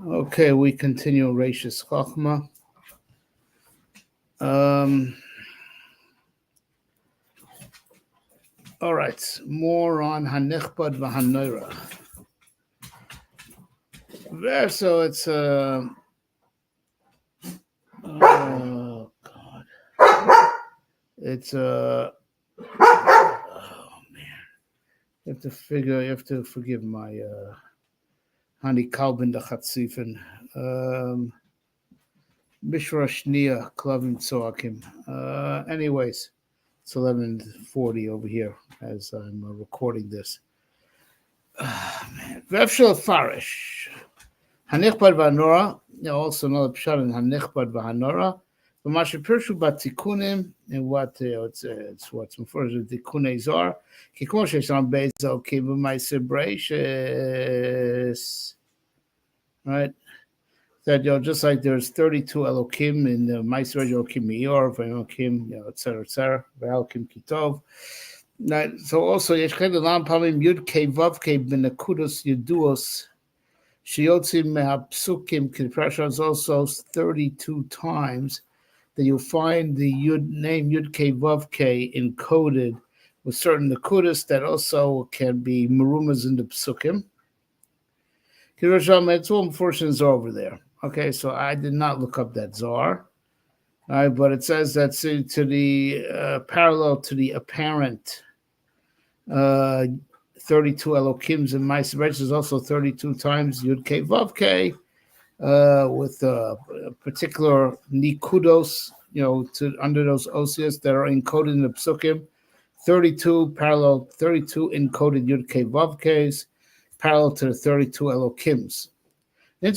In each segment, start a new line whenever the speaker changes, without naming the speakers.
Okay, we continue Reishis Chochma. All right, more on Hanichbad v'Hanoira. So it's oh God, it's oh man, you have to forgive my Hani Kalbin the Chatzifin. Mishra Shnia Klavim Tzoakim. Anyways, it's 11:40 over here as I'm recording this. Vefshel Farish. Hanichbad v'Hanora, also another pshat in Hanichbad v'Hanora. But Masha Pirshu Batikunim, and what it's what's referred to Tikunei Zar. Kikon Shesham Bezel Kibu Ma'aser Reishis. Right? That just like there's 32 Elokim in the Ma'aser Elokim Mior, Elokim, etc. Elokim Kitov. So also Yeshched Elam Pamim Yud Kei Vav Kei Benakudus Yeduos. Shiyotzim Mehapsukim Kiprasha is also 32 times that you'll find the name Yud Kei Vav Kei encoded with certain Nakudus that also can be Marumas in the Psukim. It's all portions over there. Okay, so I did not look up that Zohar. All right, but it says that to the parallel to the apparent 32 Elokims in my Reishis is also 32 times Yud Kei Vav Kei with particular Nikudos, under those osias that are encoded in the Psukim. 32 encoded Yud Kei Vav Keis, parallel to the 32 Elokims. So it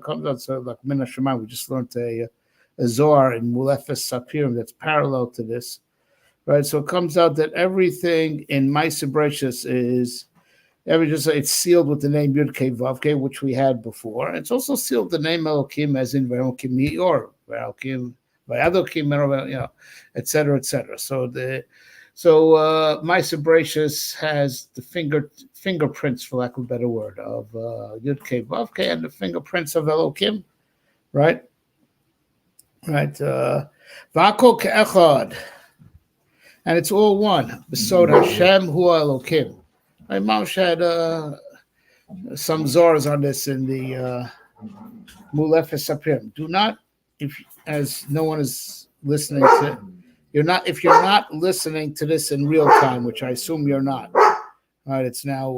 comes out like Min HaShemayim. We just learned a Zohar in Mulefes Sapirim that's parallel to this. Right, so it comes out that everything in Ma'aser Reishis is it's sealed with the name Yud Kei Vav Kei, which we had before. It's also sealed the name Elokim, as in Elokim Mior, Elokim, Vayadokim, etc. So Ma'aser Reishis has the fingerprints, for lack of a better word, of Yud Kei Vav Kei and the fingerprints of Elokim, right? Right. V'akol ke'echad. And it's all one. Besod Hashem Hu Elokim. Maush had some Zohars on this in the Mulefes Saprim. Do not, as no one is listening to, if you're not listening to this in real time, which I assume you're not. All right, it's now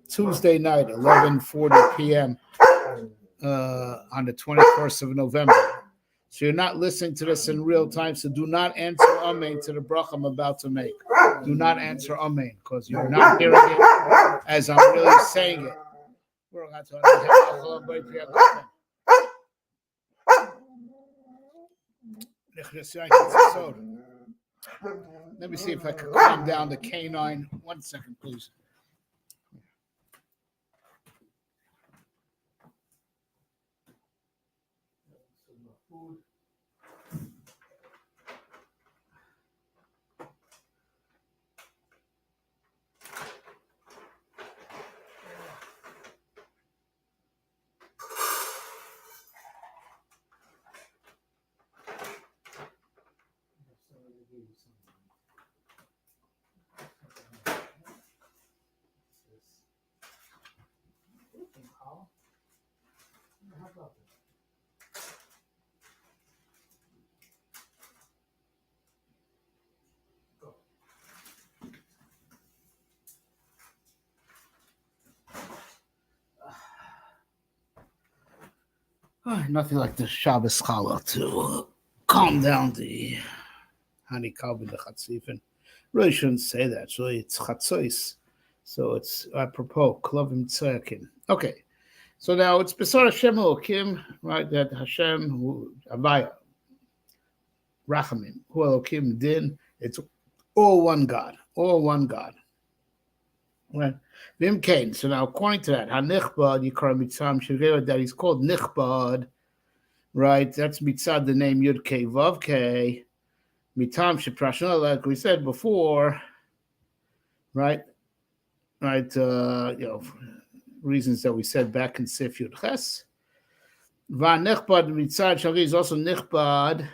Tuesday night, 11:40 p.m. On the 21st of November. So you're not listening to this in real time, so do not answer Amen to the bracha I'm about to make. Do not answer Amen, because you're not hearing it as I'm really saying it. Let me see if I can calm down the canine. 1 second, please. Nothing like the Shabbos Challah to calm down the Hani Kalbin the Chatzifin. Really shouldn't say that. So it's Chatzois. So it's apropos Klovim Tzoyakim. Okay. So now it's Besar Hashem Elokim, right? That Hashem who Avaya Rachamim, Hu Elokim Din. It's all one God. All one God. Right. Vim Kain. So now, according to that, Hanichbad Yikar Mitzam Sheveva, that he's called Nichbad, right? That's Mitzad, the name Yud Kei Vav Kei. Mitam Sheprashna, like we said before, right? Right? Reasons that we said back in Sif Yud Ches. Va'nichbad mitzad shari is also nichbad.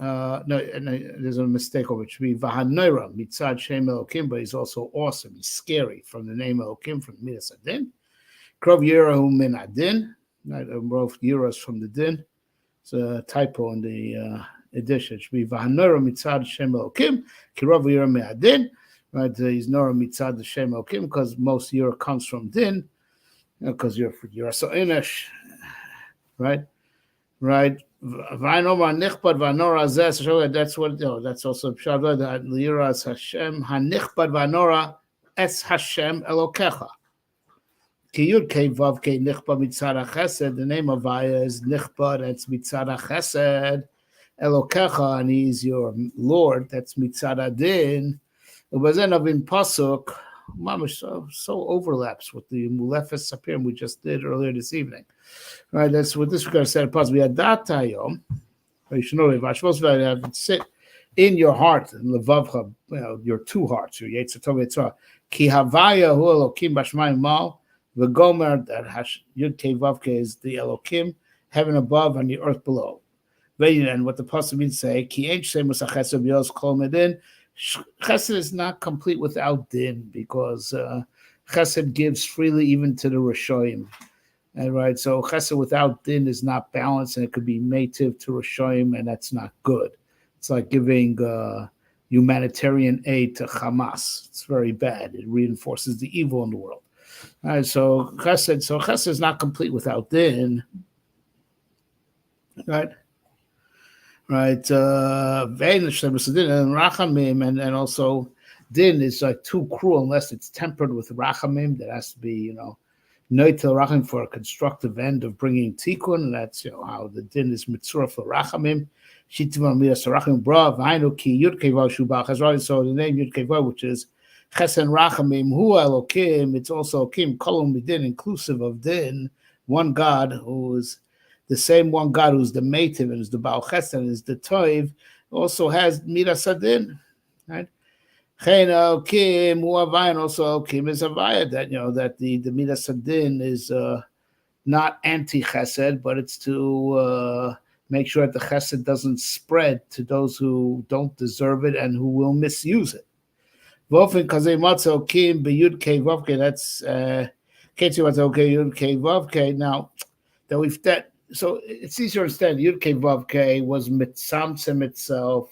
No, there's a mistake over it. Should be Vahanoira mitzad Shem Elokim, but he's also awesome. He's scary from the name Elokim, from Midas Adin. Krov Yirahu min Adin. Both Yiras from the Din. It's a typo in the edition. It should be Vahanoira mitzad Shem Elokim. Krov Yirahu min Adin. Right? He's Nora mitzad Shem Elokim because most Yira comes from Din. Because you're so inish, right? Right. That's what that's also pshat that liras Hashem hanichbad vanora es Hashem Elokecha. Ki yud kei vav kei nichbad mitzad chesed. The name of Vaya is nichbad. That's mitzad chesed Elokecha, and he's your Lord. That's mitzad adin. Ubazen in pasuk. Mamish so overlaps with the Mulefes Sapirim we just did earlier this evening. Right, that's what this we're going to say. We had that tayom. You should know if supposed to have it sit in your heart, levavcha, your two hearts, your Yetzer Tov Yetzirah. Ki havaya hu Elokim b'shmayim mal v'gomer, that Yud Kei Vavke is the Elokim, heaven above and the earth below. And what the pasuk means say, ki ein shemus hachesed b'yos kol medin. Chesed is not complete without din, because chesed gives freely even to the Rishoyim. And right, so chesed without din is not balanced, and it could be native to Rishoyim, and that's not good. It's like giving humanitarian aid to Hamas. It's very bad. It reinforces the evil in the world. All right, so chesed is not complete without din. Right. Right, and rachamim, and also din is like too cruel unless it's tempered with rachamim. That has to be, noitel rachim for a constructive end of bringing tikkun, and that's how the din is mitzvah for rachamim. Shitim midas rachim bra v'hainu ki yud kevav shubach hazrali. So the name yud kevav, which is chesen rachamim hu elokim, it's also kim kolom midin, inclusive of din, one God who is the same one God who's the Meitiv and is the Baal Chesed and is the Toiv, also has Midas Adin, right? Chen Elokim hu Havaya, and also Elokim is Havaya, that the Midas Adin is not anti-Chesed, but it's to make sure that the Chesed doesn't spread to those who don't deserve it and who will misuse it. Vofen Kazei Matzo Elokim b'Yud Kei Vavke, that's Ketzi Matzo Yud Kei Vavke. Now so it's easier to understand. Yud Kei Vav Kei was mitzamtzem itself,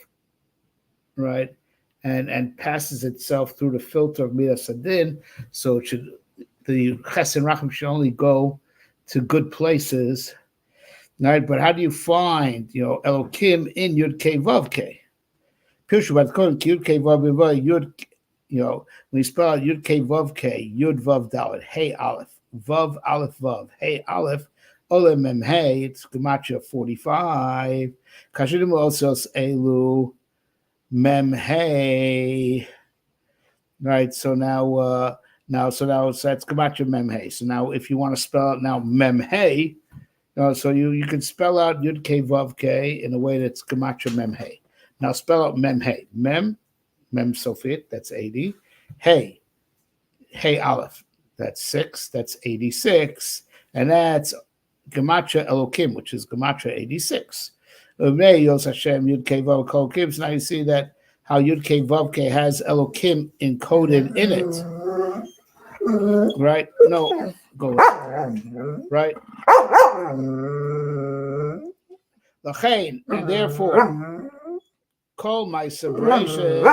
right, and passes itself through the filter of Midas Adin. So the Chesed Rachim should only go to good places, right? But how do you find Elokim in Yud Kei Vav Kei? Yud Kei Vav Yud, when you spell out Yud Kei Vav Kei, Yud Vav Dalet, Hey Aleph, Vav Aleph Vav, Hey Aleph. Ole mem hey, it's gematria 45. Kashidim also elu mem hey. Right. So now so that's gematria mem hey. So now if you want to spell it now mem hey, so you can spell out Yud Kei Vav Kei in a way that's gematria mem hey. Now spell out mem hey. Mem Sofit, that's 80. Hey Aleph, that's 6. That's 86, and that's Gematria Elokim, which is Gematria 86. So now you see that how Yud Kei Vav Kei has Elokim encoded in it. Right? No, go right. L'chein, and therefore, call my Reishis.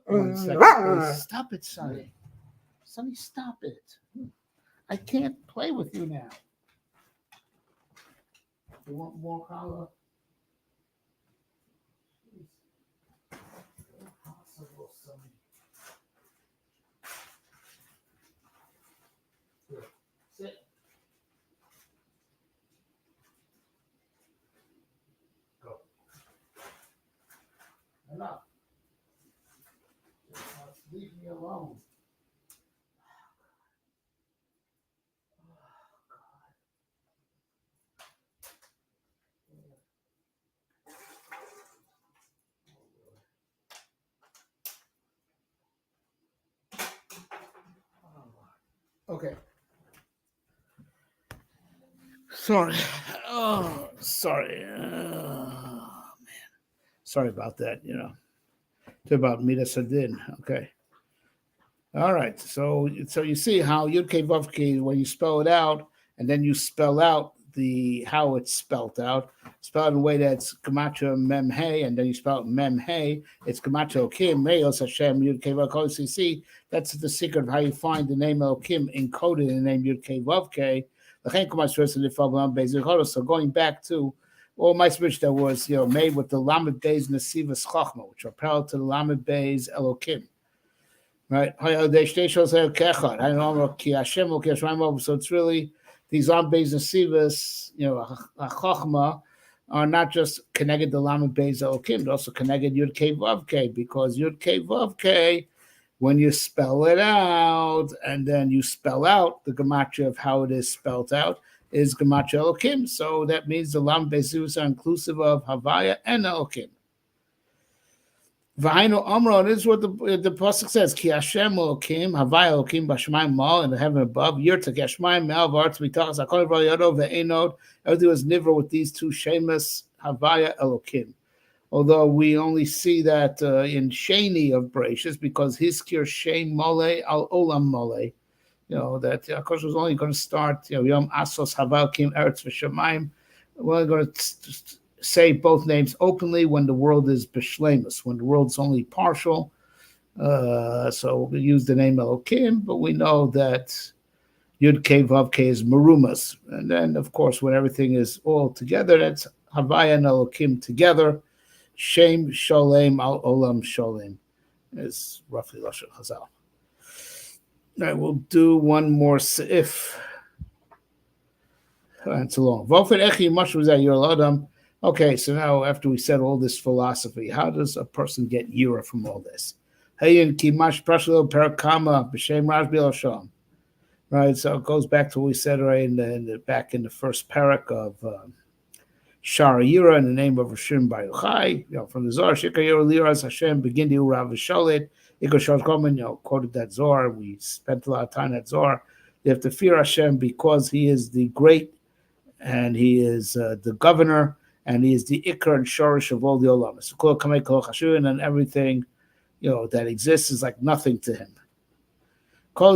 One second, please. Stop it, Sonny. Sonny, stop it. I can't play with you now. You want more challah? Impossible, Sonny. Here, sit. Go. Enough. Leave me alone. Okay. Sorry. Oh, sorry. Sorry about that. It's about Midas Hadin. Okay. All right. So you see how Yud Kei Vav Kei, when you spell it out, and then you spell out the how it's spelled out. Spell it in a way that's Gematria Mem Hey, and then you spell it Mem Hey. It's Gematria Kim Reos Hashem Yud Kei Vav Kei. So you see, that's the secret of how you find the name Elokim encoded in the name Yud Kei Vav Kei. So going back to all my speech that was made with the Lamed Beis Nesivas Chochma, which are parallel to the Lamed Beis Elokim. Right? So it's really these Lamed Beis Nesivas, Chochma, are not just connected to Lamed Beis Elokim, but also connected Yud Kei Vav Kei, because Yud Kei Vav Kei, when you spell it out, and then you spell out the gematria of how it is spelled out, is gematria Elokim. So that means the Lamed Beis Nesivas are inclusive of Havaya and Elokim. V'hainu Amro, this is what the pasuk says: Ki Hashem Elokim, Havaya Elokim b'Shamayim Mal, in the heaven above. Yirtak Yashmayim Mal v'Artz Mitachas Hakol V'Al Yado Ve'enod. Everything was nivra with these two shemus, Havaya Elokim. Although we only see that in Sheni of Reishis, because Hiskir Shem Mole Al Olam Mole, that Akash was only going to start Yom Asos Havaya Elokim Eretz V'Shamayim. We're only going to say both names openly when the world is bishlemus, when the world's only partial. So we use the name Elokim, but we know that Yud Kei Vav Kei is Merumas. And then, of course, when everything is all together, that's Havaya and Elokim together. Shem Sholem Al Olam Sholem is roughly Lashon Chazal. All right, we'll do one more Seif. That's long. Okay, so now after we said all this philosophy, how does a person get yira from all this? Right, so it goes back to what we said right back in the first parak of Shara Yira in the name of Hashem Bar Yochai, from the Zohar, Shikar Yira Liras Hashem begin to Rav Shalit, Ikoshot Koman, quoted that Zohar. We spent a lot of time at Zohar. You have to fear Hashem because He is the great, and He is the governor, and He is the Ikar and Shorish of all the Olamas. And everything that exists is like nothing to Him. All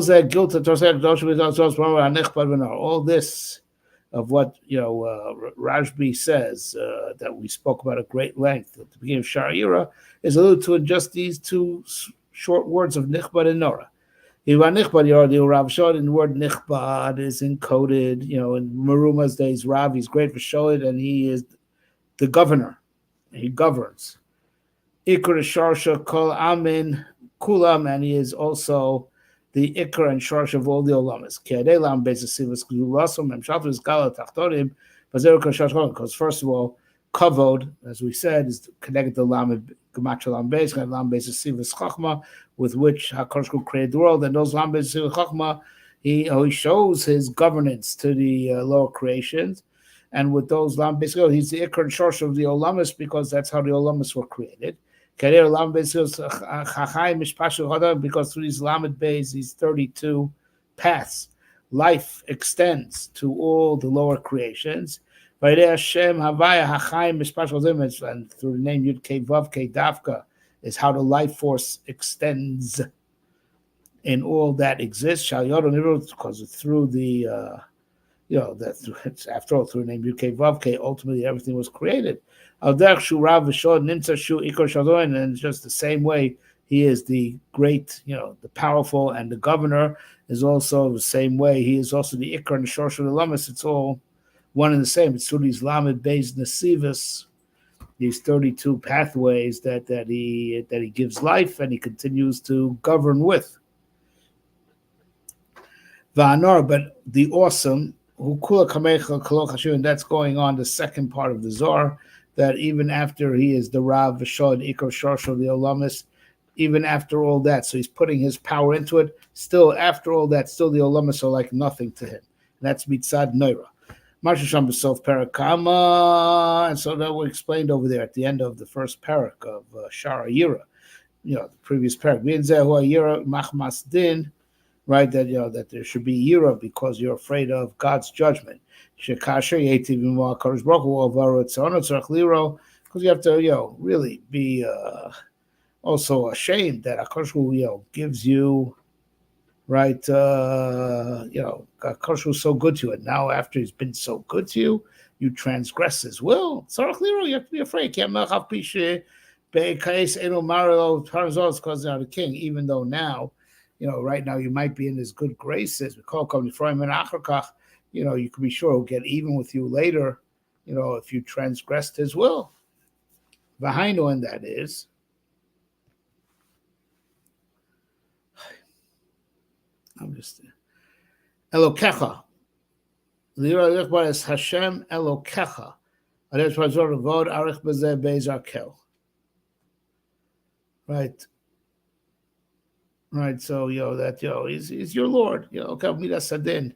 this of what Rashbi says that we spoke about at great length at the beginning of Sha'ira is alluded to in just these two short words of Nichbad and Nora. In the word Nichbad is encoded, in Meruma's days, Rav, he's great for Sholid, and he is the governor. He governs. Ikar Sharsha Kol Amin Kulam, and he is also the Ikar and Sharsh of all the Olamas. Because first of all, Kavod, as we said, is connected to Lamed Gematria Lam Beis, and Lam Beis Sivas Chochma, with which HaKadosh Baruch Hu created the world. And those Lam Beis Sivas Chochma, he shows his governance to the lower creations. And with those Lam Beis, he's the Ikar and Sharsh of the Olamas, because that's how the Olamas were created. Because through these Lamed Beis, these 32 paths, life extends to all the lower creations. And through the name Yud Kei Vav Kei Davka is how the life force extends in all that exists. Because through the after all, through the name Yud Kei Vav Kei, ultimately everything was created. And it's just the same way He is the great, the powerful, and the governor is also the same way. He is also the Ikar and the Shorsh of the Lamas. It's all one and the same. It's through these Lamed Beis Nesivas, these 32 pathways that he gives life and He continues to govern with. Va'anor, but the awesome, and that's going on the second part of the Zohar, that even after He is the Rav, V'shod, Ikar, Shorsh of the Olamas, even after all that, so He's putting His power into it, still after all that, still the Olamas are like nothing to Him. And that's Mitzad Neira. Mashasham B'sof Parakama, and so that we explained over there at the end of the first parak of Shara Yira, the previous parak. Yira Machmas Din, right? That that there should be yira because you're afraid of God's judgment. Because you have to really be also ashamed that Akash gives you right? Akash was so good to you, and now after he's been so good to you, you transgress his will. You have to be afraid. Because now the king, even though now, right now you might be in his good graces. You could be sure he'll get even with you later, if you transgressed his will. Vahainu, and that is, I'm just Elokecha. Lira Lichbar is Hashem Elokecha. Right. Right. So that he's your Lord. Kavmida Sadin.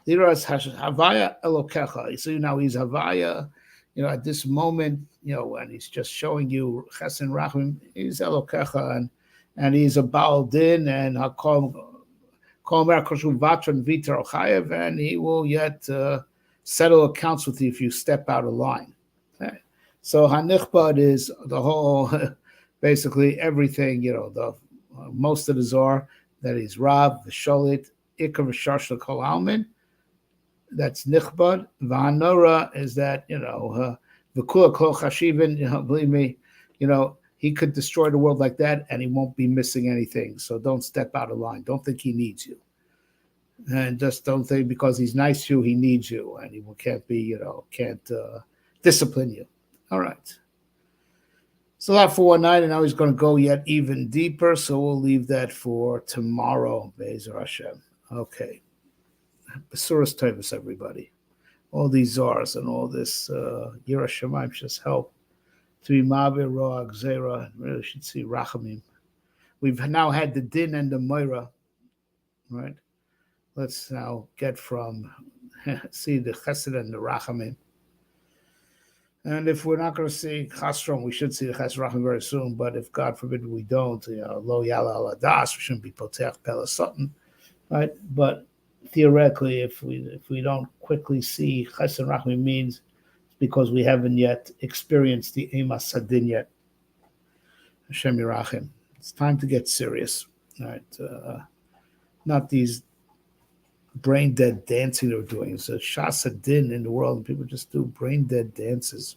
Lira is Havaya Elokecha. So now he's Havaya. At this moment, when he's just showing you Chesed Rachim, he's Elokecha, and he's a Baal Din and Hakom and he will yet settle accounts with you if you step out of line. Okay. So Hanichbad is the whole, basically everything, the most of the Zohar, that he's Rav, the Sholit, Ikar V'Sharsh L'Kol Almin, that's Nichbad. V'Hanora is that, V'Kula Kol Chashivin, believe me, he could destroy the world like that and he won't be missing anything. So don't step out of line. Don't think he needs you. And just don't think because he's nice to you, he needs you and he can't discipline you. All right. So that for one night, and now he's going to go yet even deeper. So we'll leave that for tomorrow, Be'ezer Hashem. Okay. Besuras Tevis, everybody. All these Zars and all this Yira Shemaim just help to be Ma'avir Roa Gzera. Really should see Rachamim. We've now had the Din and the Moira, right? Let's now get from see the Chesed and the Rachamim. And if we're not going to see Chasron, we should see the Chesed Rachamim very soon. But if God forbid we don't, Lo Yala Al Adas, we shouldn't be Potech Pela Sutton, right? But theoretically, if we don't quickly see Chesed and Rachamim means because we haven't yet experienced the Ema Sadin yet. Hashem Yirachim. It's time to get serious, right? Not these brain dead dancing they're doing. It's a Shasadin in the world, and people just do brain dead dances.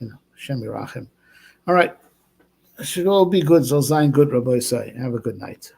Hashem Yirachim. All right. It should all be good. Zolzain good, Rabbi Say. Have a good night.